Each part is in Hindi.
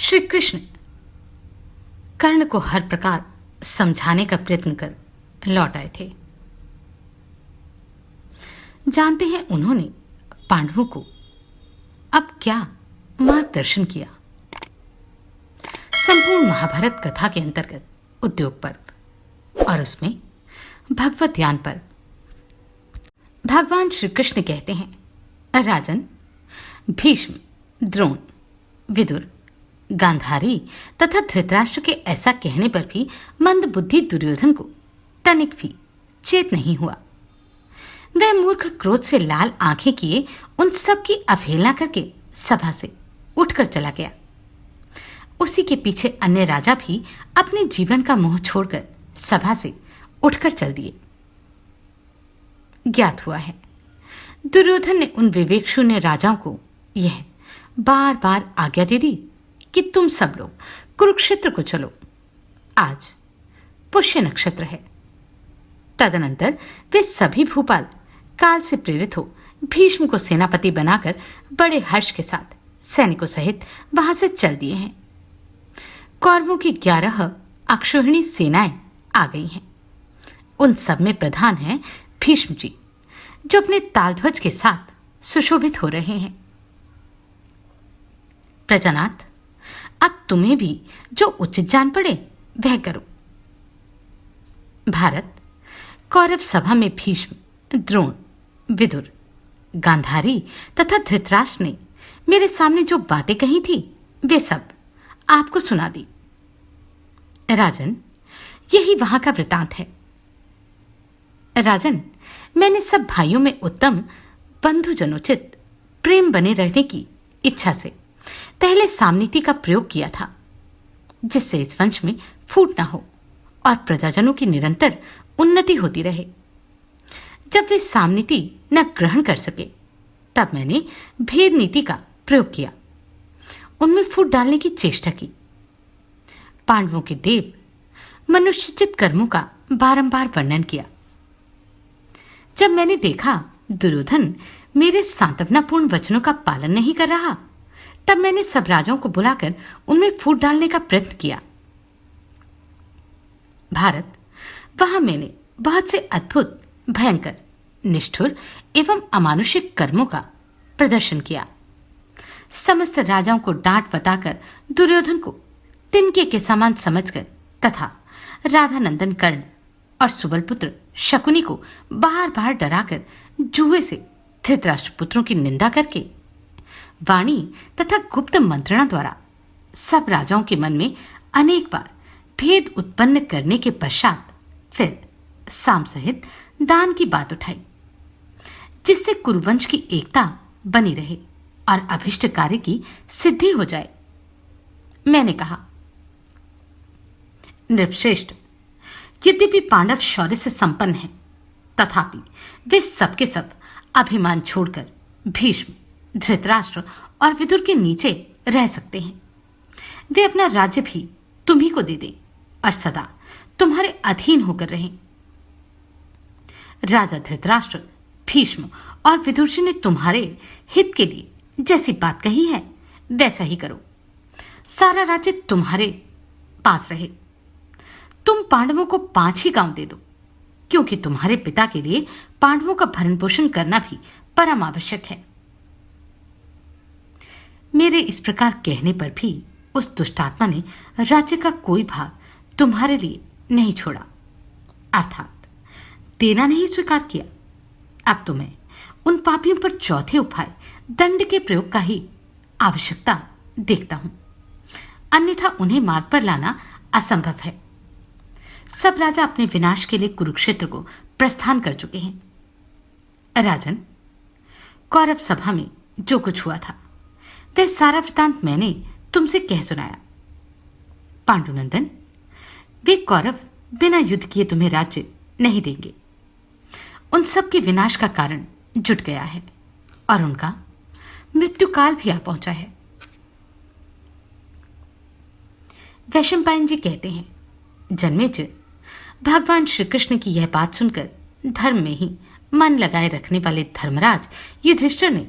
श्री कृष्ण कर्ण को हर प्रकार समझाने का प्रयत्न कर लौट आए थे। जानते हैं उन्होंने पांडवों को अब क्या मार्गदर्शन किया। संपूर्ण महाभारत कथा के अंतर्गत उद्योग पर्व और उसमें भगवत ज्ञान पर्व। भगवान श्री कृष्ण कहते हैं, राजन, भीष्म, द्रोण, विदुर, गांधारी तथा धृतराष्ट्र के ऐसा कहने पर भी मंद बुद्धि दुर्योधन को तनिक भी चेत नहीं हुआ। वह मूर्ख क्रोध से लाल आंखें किए उन सब की अवहेलना करके सभा से उठकर चला गया। उसी के पीछे अन्य राजा भी अपने जीवन का मोह छोड़कर सभा से उठकर चल दिए। ज्ञात हुआ है दुर्योधन ने उन विवेकशून्य राजाओं को यह बार बार आज्ञा दे दी कि तुम सब लोग कुरुक्षेत्र को चलो, आज पुष्य नक्षत्र है। तदनंतर वे सभी भूपाल काल से प्रेरित हो भीष्म को सेनापति बनाकर बड़े हर्ष के साथ सैनिकों सहित वहां से चल दिए हैं। कौरवों की 11 अक्षौहिणी सेनाएं आ गई हैं। उन सब में प्रधान हैं भीष्म जी, जो अपने तालध्वज के साथ सुशोभित हो रहे हैं। प्रजानाथ, अब तुम्हें भी जो उचित जान पड़े वह करो। भारत, कौरव सभा में भीष्म, द्रोण, विदुर, गांधारी तथा धृतराष्ट्र ने मेरे सामने जो बातें कही थी वे सब आपको सुना दी। राजन, यही वहां का वृतांत है। राजन, मैंने सब भाइयों में उत्तम बंधुजनोचित प्रेम बने रहने की इच्छा से पहले सामनीति का प्रयोग किया था, जिससे इस वंश में फूट न हो और प्रजाजनों की निरंतर उन्नति होती रहे। जब वे सामनीति न ग्रहण कर सके तब मैंने भेद नीति का प्रयोग किया, उनमें फूट डालने की चेष्टा की। पांडवों के देव मनुष्यचित कर्मों का बारंबार वर्णन किया। जब मैंने देखा दुर्योधन मेरे सांत्वनापूर्ण वचनों का पालन नहीं कर रहा, तब मैंने सब राजाओं को बुलाकर उनमें फूट डालने का प्रयत्न किया। भारत, वहां मैंने बहुत से अद्भुत, भयंकर, निष्ठुर एवं अमानुषिक कर्मों का प्रदर्शन किया। समस्त राजाओं को डांट बताकर दुर्योधन को तिनके के समान समझकर तथा राधानंदन कर्ण और सुबलपुत्र शकुनी को बार बार डराकर जुए से धृतराष्ट्र पुत्रों की निंदा करके वाणी तथा गुप्त मंत्रणा द्वारा सब राजाओं के मन में अनेक बार भेद उत्पन्न करने के पश्चात फिर साम सहित दान की बात उठाई, जिससे कुरुवंश की एकता बनी रहे और अभिष्ट कार्य की सिद्धि हो जाए। मैंने कहा, नृपश्रेष्ठ, यद्यपि पांडव शौर्य से संपन्न हैं, तथापि वे सबके सब अभिमान छोड़कर भीष्म, धृतराष्ट्र और विदुर के नीचे रह सकते हैं। वे अपना राज्य भी तुम्ही को दे दें और सदा तुम्हारे अधीन होकर रहें। राजा धृतराष्ट्र, भीष्म और विदुर जी ने तुम्हारे हित के लिए जैसी बात कही है वैसा ही करो। सारा राज्य तुम्हारे पास रहे। तुम पांडवों को 5 ही गांव दे दो, क्योंकि तुम्हारे पिता के लिए पांडवों का भरण पोषण करना भी परम आवश्यक है। मेरे इस प्रकार कहने पर भी उस दुष्टात्मा ने राज्य का कोई भाग तुम्हारे लिए नहीं छोड़ा, अर्थात देना नहीं स्वीकार किया। अब तुम्हें उन पापियों पर चौथे उपाय दंड के प्रयोग का ही आवश्यकता देखता हूं, अन्यथा उन्हें मार्ग पर लाना असंभव है। सब राजा अपने विनाश के लिए कुरुक्षेत्र को प्रस्थान कर चुके हैं। राजन, कौरव सभा में जो कुछ हुआ था वह सारा वृतांत मैंने तुमसे कह सुनाया। पांडुनंदन, वे कौरव बिना युद्ध किए तुम्हें राज्य नहीं देंगे। उन सब के विनाश का कारण जुट गया है और उनका मृत्युकाल भी आ पहुंचा है। वैशंपायन जी कहते हैं, जन्मेजय, भगवान श्री कृष्ण की यह बात सुनकर धर्म में ही मन लगाए रखने वाले धर्मराज युधिष्ठिर ने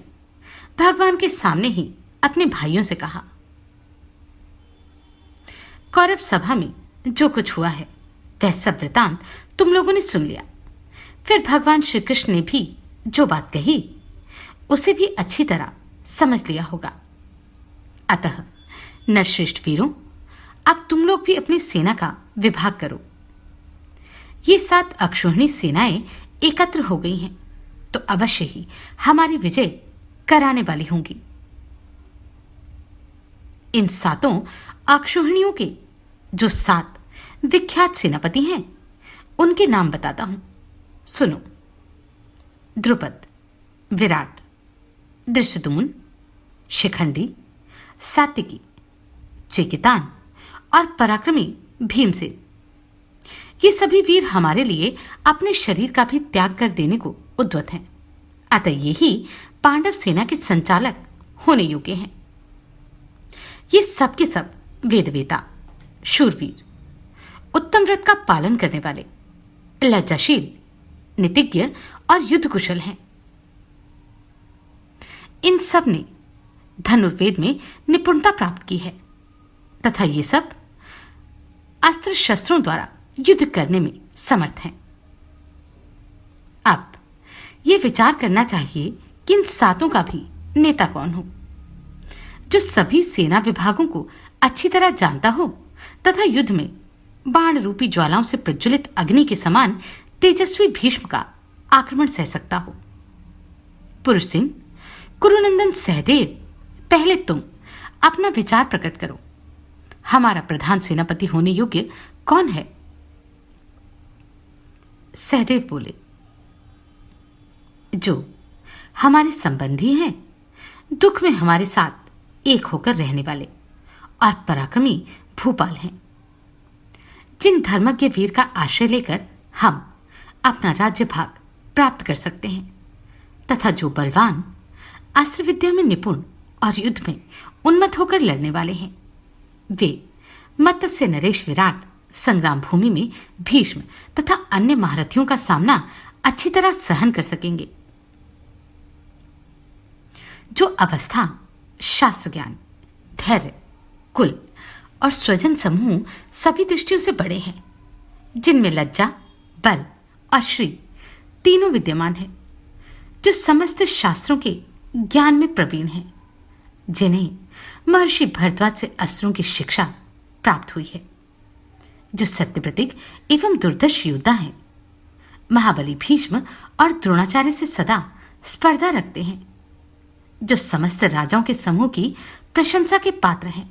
भगवान के सामने ही अपने भाइयों से कहा, कौरव सभा में जो कुछ हुआ है वह सब वृतांत तुम लोगों ने सुन लिया। फिर भगवान श्री कृष्ण ने भी जो बात कही उसे भी अच्छी तरह समझ लिया होगा। अतः नरश्रेष्ठ वीरों, अब तुम लोग भी अपनी सेना का विभाग करो। ये 7 अक्षौहिणी सेनाएं एकत्र हो गई हैं तो अवश्य ही हमारी विजय कराने वाली होंगी। इन 7 अक्षौहिणियों के जो 7 विख्यात सेनापति हैं उनके नाम बताता हूं, सुनो। द्रुपद, विराट, धृष्टद्युम्न, शिखंडी, सात्विकी, चेकितान और पराक्रमी भीमसेन। ये सभी वीर हमारे लिए अपने शरीर का भी त्याग कर देने को उद्यत हैं। अतः यही पांडव सेना के संचालक होने योग्य हैं। ये सब के सब वेदवेता, शूरवीर, उत्तम व्रत का पालन करने वाले, लज्जाशील, नीतिज्ञ और युद्ध कुशल हैं। इन सब ने धनुर्वेद में निपुणता प्राप्त की है तथा ये सब अस्त्र शस्त्रों द्वारा युद्ध करने में समर्थ हैं। अब यह विचार करना चाहिए कि इन 7 का भी नेता कौन हो, जो सभी सेना विभागों को अच्छी तरह जानता हो तथा युद्ध में बाण रूपी ज्वालाओं से प्रज्वलित अग्नि के समान तेजस्वी भीष्म का आक्रमण सह सकता हो। पुरुष सिंह, कुरुनंदन सहदेव, पहले तुम अपना विचार प्रकट करो। हमारा प्रधान सेनापति होने योग्य कौन है? सहदेव बोले, जो हमारे संबंधी हैं, दुख में हमारे साथ एक होकर रहने वाले और पराक्रमी भूपाल हैं, जिन धर्मज्ञ वीर का आश्रय लेकर हम अपना राज्य भाग प्राप्त कर सकते हैं तथा जो बलवान, अस्त्र विद्या में निपुण और युद्ध में उन्मत्त होकर लड़ने वाले हैं। वे मत्स्य नरेश विराट संग्राम भूमि में भीष्म तथा अन्य महारथियों का सामना अच्छी तरह सहन कर सकेंगे। जो अवस्था, शास्त्र ज्ञान, धैर्य, कुल और स्वजन समूह सभी दृष्टियों से बड़े हैं, जिनमें लज्जा, बल और श्री तीनों विद्यमान हैं, जो समस्त शास्त्रों के ज्ञान में प्रवीण हैं, जिन्हें महर्षि भरद्वाज से अस्त्रों की शिक्षा प्राप्त हुई है, जो सत्यप्रतिज्ञ एवं दुर्दर्श योद्धा हैं, महाबली भीष्म और द्रोणाचार्य से सदा स्पर्धा रखते हैं, जो समस्त राजाओं के समूह की प्रशंसा के पात्र हैं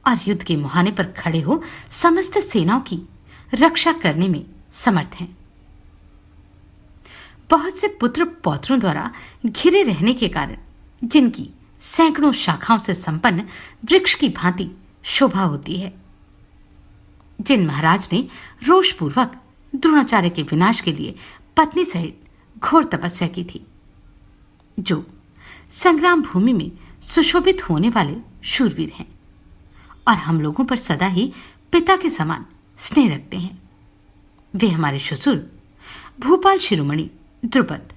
और युद्ध के मुहाने पर खड़े हो समस्त सेनाओं की रक्षा करने में समर्थ हैं। बहुत से पुत्र पौत्रों द्वारा घिरे रहने के कारण जिनकी सैकड़ों शाखाओं से संपन्न वृक्ष की भांति शोभा होती है, जिन महाराज ने रोषपूर्वक द्रोणाचार्य के विनाश के लिए पत्नी सहित घोर तपस्या की थी, जो संग्राम भूमि में सुशोभित होने वाले शूरवीर हैं और हम लोगों पर सदा ही पिता के समान स्नेह रखते हैं। वे हमारे ससुर भूपाल शिरोमणि द्रुपद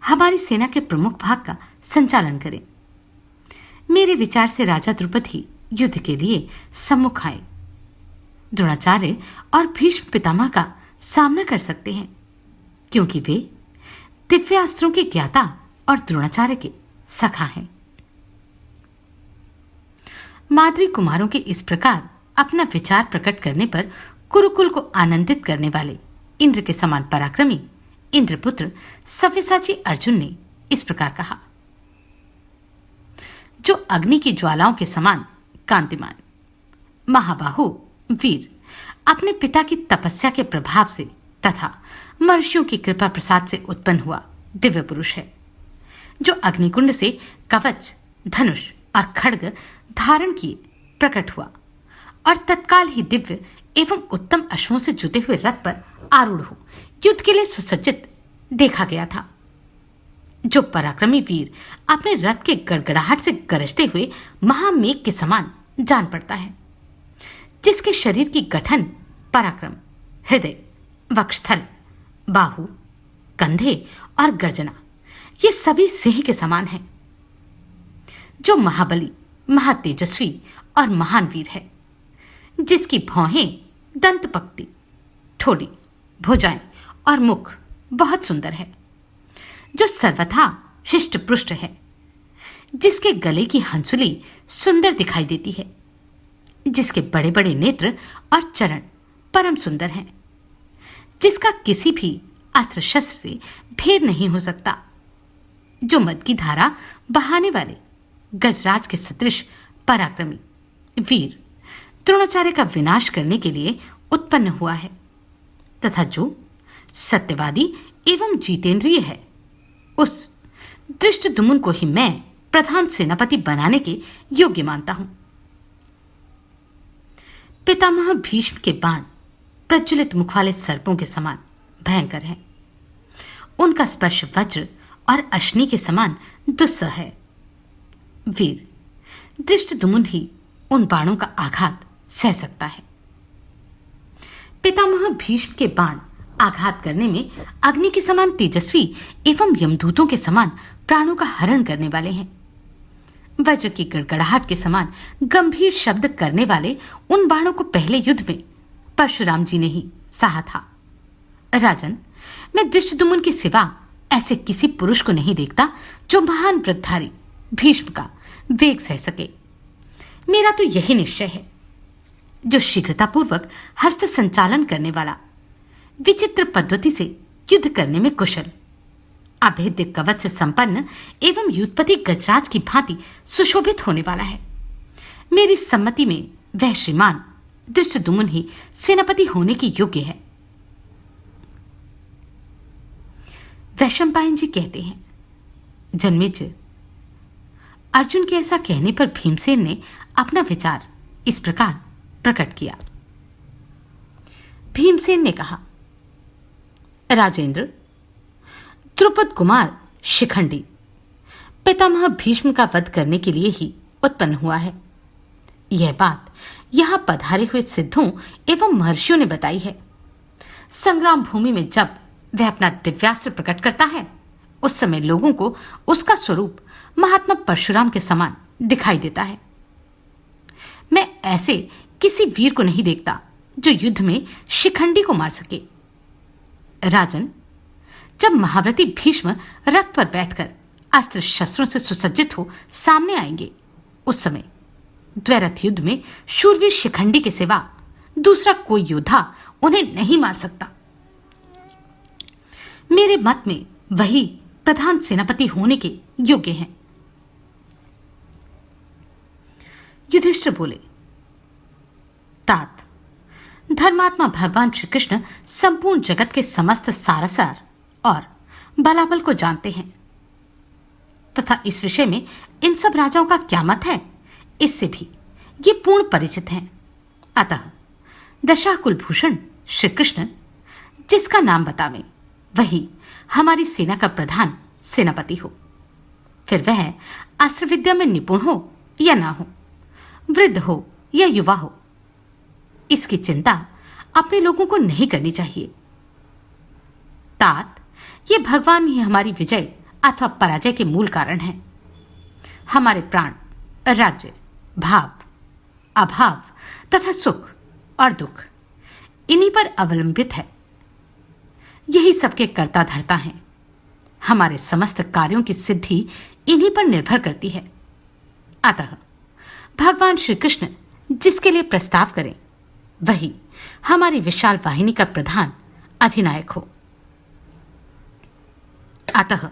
हमारी सेना के प्रमुख भाग का संचालन करें। मेरे विचार से राजा द्रुपद ही युद्ध के लिए सम्मुख आए। द्रोणाचार्य और भीष्म पितामह का सामना कर सकते हैं, क्योंकि वे दिव्यास्त्रों के ज्ञाता और द्रोणाचार्य के सखा हैं। माद्री कुमारों के इस प्रकार अपना विचार प्रकट करने पर कुरुकुल को आनंदित करने वाले इंद्र के समान पराक्रमी इंद्रपुत्र सव्यसाची अर्जुन ने इस प्रकार कहा, जो अग्नि की ज्वालाओं के समान कांतिमान, महाबाहु वीर, अपने पिता की तपस्या के प्रभाव से तथा महर्षियों की कृपा प्रसाद से उत्पन्न हुआ दिव्य पुरुष है, जो अग्निकुंड से कवच, धनुष और खड्ग धारण किए प्रकट हुआ और तत्काल ही दिव्य एवं उत्तम अश्वों से जुते हुए रथ पर आरूढ़ हो युद्ध के लिए सुसज्जित देखा गया था। जो पराक्रमी वीर अपने रथ के गड़गड़ाहट से गरजते हुए महामेघ के समान जान पड़ता है, जिसके शरीर की गठन, पराक्रम, हृदय, वक्षस्थल, बाहु, कंधे और गर्जना ये सभी सिंह के समान हैं। जो महाबली, महातेजस्वी और महान वीर है, जिसकी भौहें दंत पक्ति, ठोड़ी, भुजाएं और मुख बहुत सुंदर है, जो सर्वथा हृष्ट पुष्ट है, जिसके गले की हंसुली सुंदर दिखाई देती है, जिसके बड़े बड़े नेत्र और चरण परम सुंदर हैं, जिसका किसी भी अस्त्र शस्त्र से भेद नहीं हो सकता, जो मद की धारा बहाने वाले गजराज के सदृश पराक्रमी वीर द्रोणाचार्य का विनाश करने के लिए उत्पन्न हुआ है, तथा जो सत्यवादी एवं जितेंद्रिय है, उस धृष्टद्युम्न को ही मैं प्रधान सेनापति बनाने के योग्य मानता हूं। पितामह भीष्म के बाण प्रज्वलित मुख वाले सर्पों के समान भयंकर हैं। उनका स्पर्श वज्र और अश्नि के समान दुस्सह है। वीर धृष्टद्युम्न ही उन बाणों का आघात सह सकता है। पितामह भीष्म के बाण आघात करने में अग्नि के समान तेजस्वी एवं यमदूतों के समान प्राणों का हरण करने वाले हैं। वज्र की गड़गड़ाहट के समान गंभीर शब्द करने वाले उन बाणों को पहले युद्ध में परशुराम जी ने ही सहा था। राजन, मैं धृष्टद्युम्न के सिवा ऐसे किसी पुरुष को नहीं देखता जो महान व्रतधारी भीष्म का वेग सह सके। मेरा तो यही निश्चय है, जो शीघ्रतापूर्वक हस्त संचालन करने वाला, विचित्र पद्धति से युद्ध करने में कुशल, अभेद्य कवच से संपन्न एवं युद्धपति गजराज की भांति सुशोभित होने वाला है। मेरी सम्मति में वह श्रीमान धृष्टद्युम्न ही सेनापति होने के योग्य है। वैशंपायन जी कहते हैं, जन्मेजय, अर्जुन के ऐसा कहने पर भीमसेन ने अपना विचार इस प्रकार प्रकट किया। भीमसेन ने कहा, राजेंद्र, द्रुपद कुमार शिखंडी पितामह भीष्म का वध करने के लिए ही उत्पन्न हुआ है। यह बात यहां पधारे हुए सिद्धों एवं महर्षियों ने बताई है। संग्राम भूमि में जब वह अपना दिव्यास्त्र प्रकट करता है, उस समय लोगों को उसका स्वरूप महात्मा परशुराम के समान दिखाई देता है। मैं ऐसे किसी वीर को नहीं देखता जो युद्ध में शिखंडी को मार सके। राजन, जब महाव्रती भीष्म रथ पर बैठकर अस्त्र शस्त्रों से सुसज्जित हो सामने आएंगे, उस समय द्वैरथ युद्ध में शूरवीर शिखंडी के सिवा दूसरा कोई योद्धा उन्हें नहीं मार सकता। मेरे मत में वही प्रधान सेनापति होने के योग्य हैं। युधिष्ठिर बोले, तात, धर्मात्मा भगवान श्री कृष्ण संपूर्ण जगत के समस्त सारसार और बलाबल को जानते हैं, तथा इस विषय में इन सब राजाओं का क्या मत है, इससे भी ये पूर्ण परिचित हैं। अतः दशाकुलभूषण श्री कृष्ण जिसका नाम बतावें, वही हमारी सेना का प्रधान सेनापति हो। फिर वह अस्त्र विद्या में निपुण हो या ना हो, वृद्ध हो या युवा हो, इसकी चिंता अपने लोगों को नहीं करनी चाहिए। तात, ये भगवान ही हमारी विजय अथवा पराजय के मूल कारण हैं। हमारे प्राण, राज्य, भाव, अभाव तथा सुख और दुख इन्हीं पर अवलंबित है। यही सबके कर्ता धर्ता हैं। हमारे समस्त कार्यों की सिद्धि इन्हीं पर निर्भर करती है। अतः भगवान श्री कृष्ण जिसके लिए प्रस्ताव करें, वही हमारी विशाल वाहिनी का प्रधान अधिनायक हो। अतः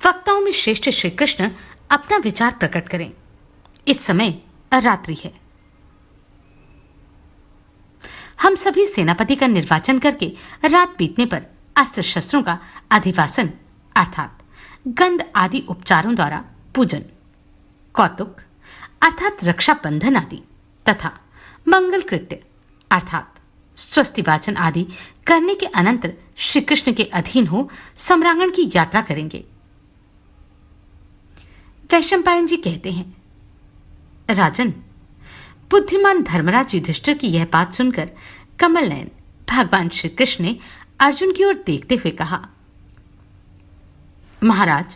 वक्ताओं में श्रेष्ठ श्री कृष्ण अपना विचार प्रकट करें। इस समय रात्रि है। हम सभी सेनापति का निर्वाचन करके रात बीतने पर अस्त्र शस्त्रों का अधिवासन अर्थात गंध आदि उपचारों द्वारा पूजन, कौतुक अर्थात रक्षा बंधन आदि तथा मंगल कृत्य अर्थात स्वस्ति वाचन आदि करने के अनंतर श्री कृष्ण के अधीन हो सम्रांगण की यात्रा करेंगे। वैशंपायन जी कहते हैं, राजन, बुद्धिमान धर्मराज युधिष्ठिर की यह बात सुनकर कमल नयन भगवान श्री कृष्ण ने अर्जुन की ओर देखते हुए कहा, महाराज,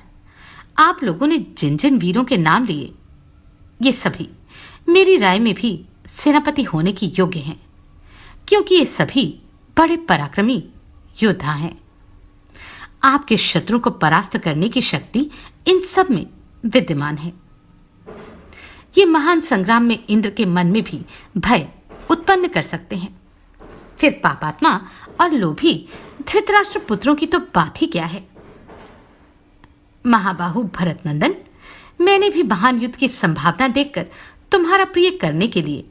आप लोगों ने जिन जिन वीरों के नाम लिए, ये सभी मेरी राय में भी सेनापति होने के योग्य हैं, क्योंकि ये सभी बड़े पराक्रमी योद्धा हैं। आपके शत्रु को परास्त करने की शक्ति इन सब में विद्यमान है। ये महान संग्राम में इंद्र के मन में भी भय उत्पन्न कर सकते हैं। फिर पापात्मा और लोभी धृतराष्ट्र पुत्रों की तो बात ही क्या है। महाबाहु भरत नंदन, मैंने भी महान युद्ध की संभावना देखकर तुम्हारा प्रिय करने के लिए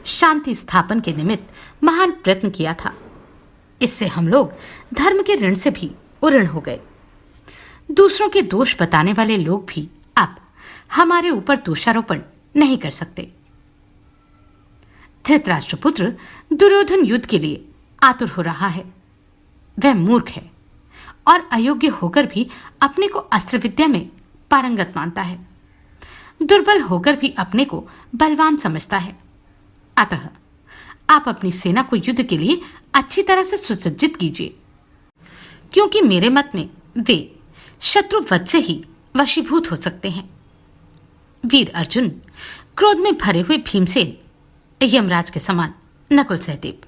शांति स्थापन के निमित्त महान प्रयत्न किया था। इससे हम लोग धर्म के ऋण से भी उऋण हो गए। दूसरों के दोष बताने वाले लोग भी अब हमारे ऊपर दोषारोपण नहीं कर सकते। धृतराष्ट्रपुत्र दुर्योधन युद्ध के लिए आतुर हो रहा है। वह मूर्ख है और अयोग्य होकर भी अपने को अस्त्र विद्या में पारंगत मानता है। दुर्बल होकर भी अपने को बलवान समझता है। अतः आप अपनी सेना को युद्ध के लिए अच्छी तरह से सुसज्जित कीजिए, क्योंकि मेरे मत में वे शत्रु वध से ही वशीभूत हो सकते हैं। वीर अर्जुन, क्रोध में भरे हुए भीमसेन, यमराज के समान नकुल सहदेव,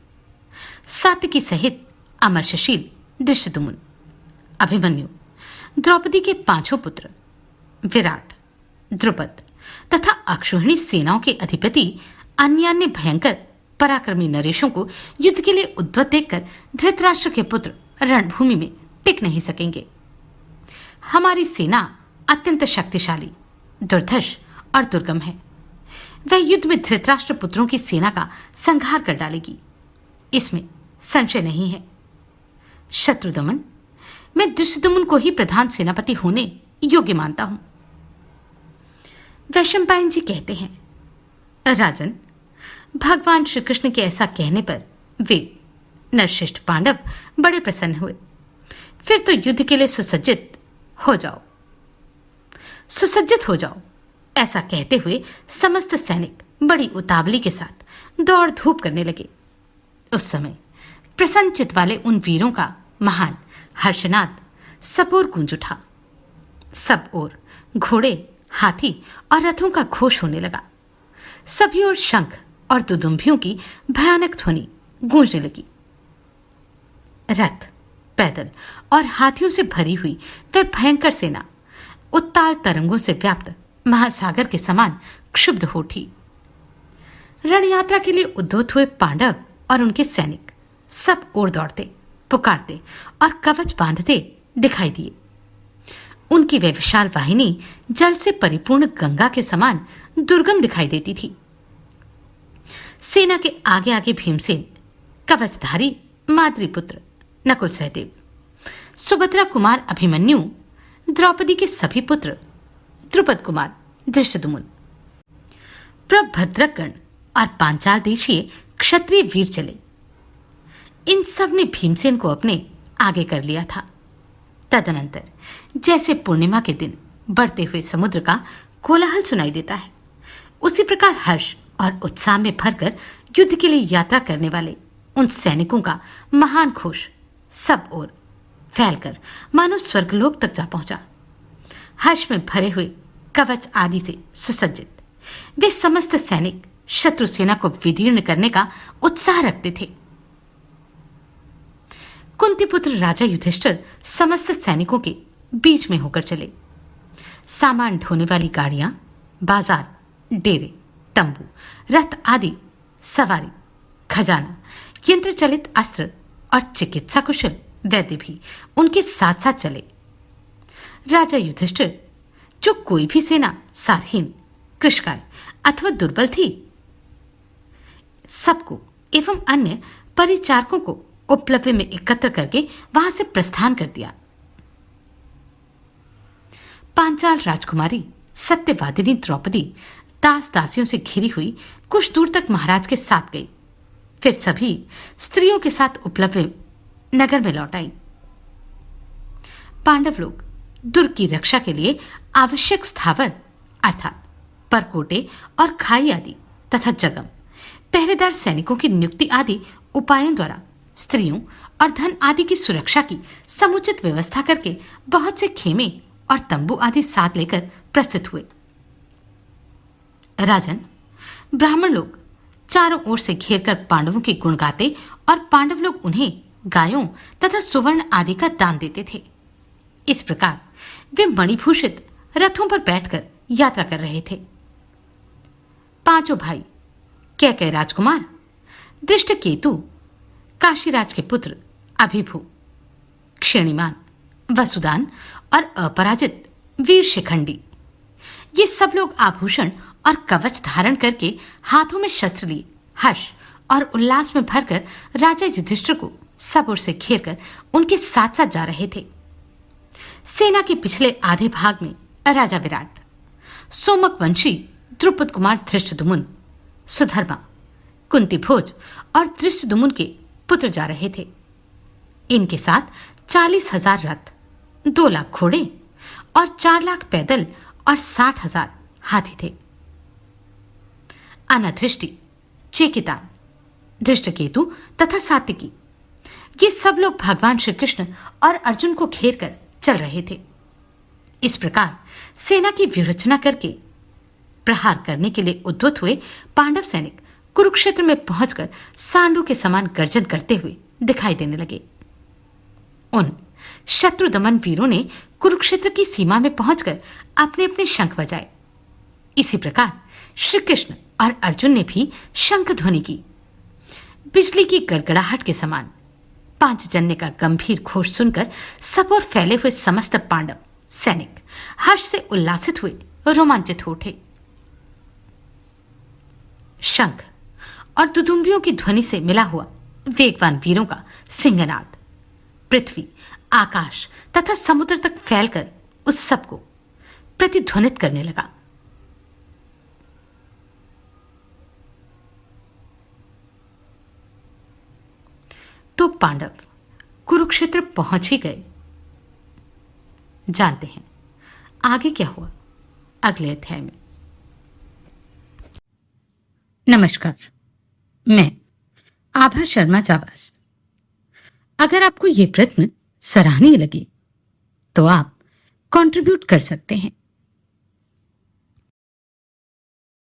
सात्यकी सहित अमरशशील धृष्टद्युम्न, अभिमन्यु, द्रौपदी के पांचों पुत्र, विराट, द्रुपद तथा अक्षौहिणी सेनाओं के अधिपति अन्य भयंकर पराक्रमी नरेशों को युद्ध के लिए उद्वत देखकर धृतराष्ट्र के पुत्र रणभूमि में टिक नहीं सकेंगे। हमारी सेना अत्यंत शक्तिशाली, दुर्धर्ष और दुर्गम है। वह युद्ध में धृतराष्ट्र पुत्रों की सेना का संहार कर डालेगी, इसमें संशय नहीं है। शत्रुदमन, मैं धृष्टद्युम्न को ही प्रधान सेनापति होने योग्य मानता हूं। वैशंपायन जी कहते हैं, राजन, भगवान श्री कृष्ण के ऐसा कहने पर वे नरश्रेष्ठ पांडव बड़े प्रसन्न हुए। फिर तो युद्ध के लिए सुसज्जित हो जाओ, सुसज्जित हो जाओ। ऐसा कहते हुए समस्त सैनिक बड़ी उतावली के साथ दौड़ धूप करने लगे। उस समय प्रसन्नचित वाले उन वीरों का महान हर्षनाद सब ओर गूंज उठा। सब ओर घोड़े, हाथी और रथों का घोष होने लगा। सभी ओर शंख और दुदुम्भियों की भयानक ध्वनि गूंजने लगी। रथ, पैदल और हाथियों से भरी हुई वह भयंकर सेना उत्ताल तरंगों से व्याप्त महासागर के समान क्षुब्ध हो उठी। रण यात्रा के लिए उद्युक्त हुए पांडव और उनके सैनिक सब ओर दौड़ते, पुकारते और कवच बांधते दिखाई दिए। उनकी वह विशाल वाहिनी जल से परिपूर्ण गंगा के समान दुर्गम दिखाई देती थी। सेना के आगे आगे भीमसेन, कवचधारी माद्रीपुत्र नकुल सहदेव, सुभद्रा कुमार अभिमन्यु, द्रौपदी के सभी पुत्र, द्रुपद कुमार धृष्टद्युम्न, प्रभद्रगण और पांचाल देशीय क्षत्रिय वीर चले। इन सब ने भीमसेन को अपने आगे कर लिया था। तदनंतर जैसे पूर्णिमा के दिन बढ़ते हुए समुद्र का कोलाहल सुनाई देता है, उसी प्रकार हर्ष और उत्साह में भरकर युद्ध के लिए यात्रा करने वाले उन सैनिकों का महान घोष सब ओर फैलकर मानो स्वर्गलोक तक जा पहुंचा। हर्ष में भरे हुए कवच आदि से सुसज्जित वे समस्त सैनिक शत्रु सेना को विदीर्ण करने का उत्साह रखते थे। कुंती पुत्र राजा युधिष्ठिर समस्त सैनिकों के बीच में होकर चले। सामान ढोने वाली गाड़ियां, बाजार, डेरे, तंबू, रथ आदि, सवारी, खजाना, यंत्र चलित अस्त्र और चिकित्सा कुशल वैद्य भी उनके साथ साथ चले। राजा युधिष्ठिर, जो कोई भी सेना सारहीन, कृशकाय अथवा दुर्बल थी, सबको एवं अन्य परिचारकों को उपलब्ध में एकत्र करके वहां से प्रस्थान कर दिया। पांचाल राजकुमारी सत्यवादिनी द्रौपदी दास दासियों से घिरी हुई कुछ दूर तक महाराज के साथ गई। फिर सभी स्त्रियों के साथ उपलब्ध नगर में लौट आई। पांडव लोग दुर्ग की रक्षा के लिए आवश्यक स्थावर अर्थात परकोटे और खाई आदि तथा जगम, पहरेदार सैनिकों की नियुक्ति आदि उपायों द्वारा स्त्रियों और धन आदि की सुरक्षा की समुचित व्यवस्था करके बहुत से खेमे और तंबू आदि साथ लेकर प्रस्थित हुए। राजन, ब्राह्मण लोग चारों ओर से घेरकर पांडवों के गुण गाते और पांडव लोग उन्हें गायों तथा सुवर्ण आदि का दान देते थे। इस प्रकार वे मणिभूषित रथों पर बैठकर यात्रा कर रहे थे। पांचों भाई कैकेयी राजकुमार, दृष्टकेतु, काशीराज के पुत्र अभिभू, क्षणिमान, वसुदान और अपराजित वीर शिखंडी, ये सब लोग आभूषण और कवच धारण करके हाथों में शस्त्र लिए हर्ष और उल्लास में भरकर राजा युधिष्ठिर को सब ओर से घेरकर उनके साथ साथ जा रहे थे। सेना के पिछले आधे भाग में राजा विराट, सोमक वंशी द्रुपद कुमार धृष्टद्युम्न, सुधर्मा, कुंती भोज और धृष्टद्युम्न के पुत्र जा रहे थे। इनके साथ 40,000 रथ, 2 लाख घोड़े और 4 लाख पैदल और 60,000 हाथी थे। अनाधृष्टि, चेकितान, धृष्टकेतु तथा सात्विकी, ये सब लोग भगवान श्री कृष्ण और अर्जुन को घेर कर चल रहे थे। इस प्रकार सेना की व्यूहरचना करके प्रहार करने के लिए उद्युत हुए पांडव सैनिक कुरुक्षेत्र में पहुंचकर सांडों के समान गर्जन करते हुए दिखाई देने लगे। उन शत्रु दमन वीरों ने कुरुक्षेत्र की सीमा में पहुंचकर अपने अपने शंख बजाए। इसी प्रकार श्री कृष्ण और अर्जुन ने भी शंख ध्वनि की। बिजली की गड़गड़ाहट के समान पांचजन्य का गंभीर घोष सुनकर सब ओर फैले हुए समस्त पांडव सैनिक हर्ष से उल्लासित हुए, रोमांचित हो उठे। शंख और दुदुम्बियों की ध्वनि से मिला हुआ वेगवान वीरों का सिंहनाद पृथ्वी, आकाश तथा समुद्र तक फैलकर उस सब को प्रतिध्वनित करने लगा। तो पांडव कुरुक्षेत्र पहुंच ही गए। जानते हैं आगे क्या हुआ अगले अध्याय में। नमस्कार, मैं आभा शर्मा जावास। अगर आपको ये प्रश्न सराहनीय लगे तो आप कंट्रीब्यूट कर सकते हैं।